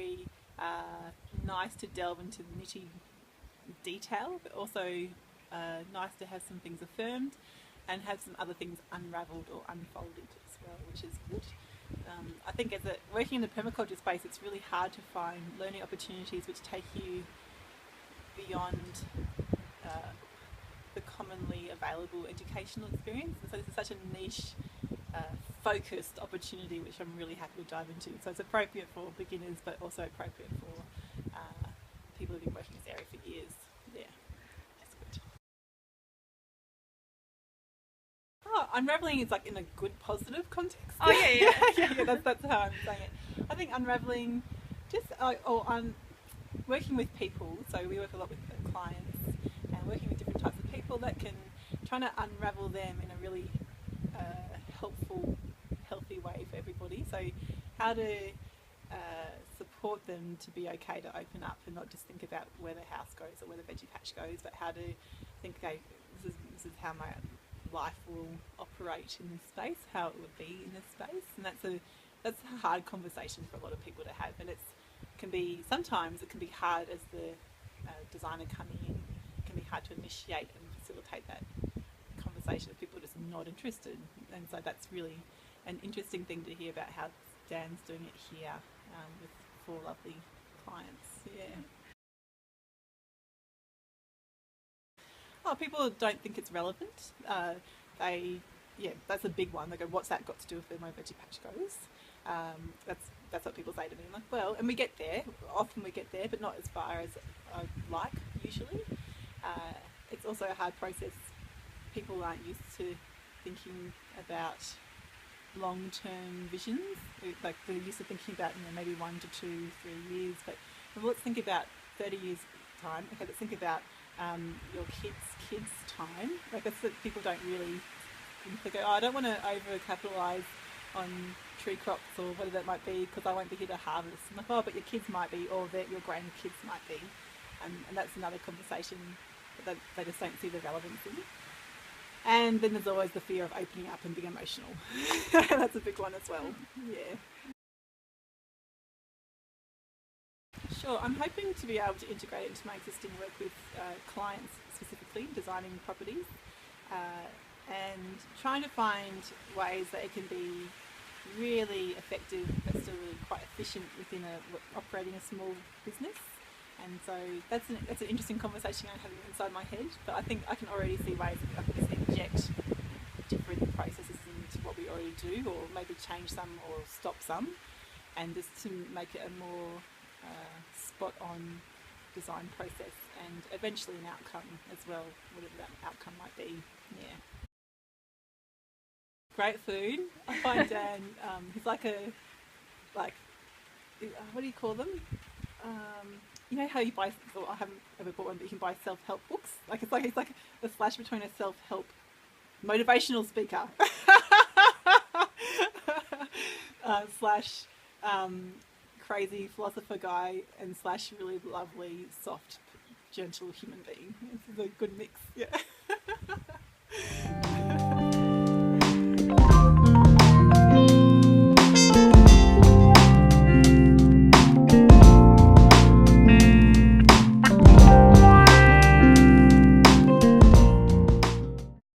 very nice to delve into the nitty detail, but also nice to have some things affirmed and have some other things unravelled or unfolded as well, which is good. I think as working in the permaculture space, it's really hard to find learning opportunities which take you beyond the commonly available educational experience. And so this is such a niche, focused opportunity, which I'm really happy to dive into. So it's appropriate for beginners, but also appropriate for people who've been working in this area for years. Yeah, that's good. Oh, unravelling is like in a good, positive context. Oh yeah. That's how I'm saying it. I think unravelling, just working with people. So we work a lot with clients and working with different types of people that can trying to unravel them in a really helpful, healthy way for everybody. So how to support them to be okay to open up and not just think about where the house goes or where the veggie patch goes, but how to think, okay, this is how my life will operate in this space, how it would be in this space. And that's a hard conversation for a lot of people to have, and sometimes it can be hard as the designer coming in. It can be hard to initiate and facilitate that conversation if people are just not interested. And so that's really an interesting thing to hear about how Dan's doing it here with 4 lovely clients. Yeah. Oh, people don't think it's relevant. That's a big one. They go, "What's that got to do with where my veggie patch goes?" That's what people say to me. I'm like, well, and we get there. Often we get there, but not as far as I'd like usually. It's also a hard process. People aren't used to thinking about long-term visions. Like they're used to thinking about maybe 1 to 2, 3 years. But let's think about 30 years time. Okay, let's think about your kids' time. Like that's what people don't really think. They go, oh, I don't want to over-capitalise on tree crops or whatever that might be because I won't be here to harvest. I'm like, oh, but your kids might be, or that your grandkids might be. And that's another conversation that they just don't see the relevance in. And then there's always the fear of opening up and being emotional. That's a big one as well. Yeah. Sure, I'm hoping to be able to integrate it into my existing work with clients, specifically designing properties, and trying to find ways that it can be really effective but still really quite efficient within operating a small business. And so that's an interesting conversation I'm having inside my head, but I think I can already see ways that I can just inject different processes into what we already do, or maybe change some or stop some, and just to make it a more spot-on design process and eventually an outcome as well, whatever that outcome might be. Yeah. Great food. I find Dan, he's like what do you call them? You know how you buy, well, I haven't ever bought one, but you can buy self-help books. It's like a slash between a self-help motivational speaker slash crazy philosopher guy and slash really lovely, soft, gentle human being. It's a good mix. Yeah.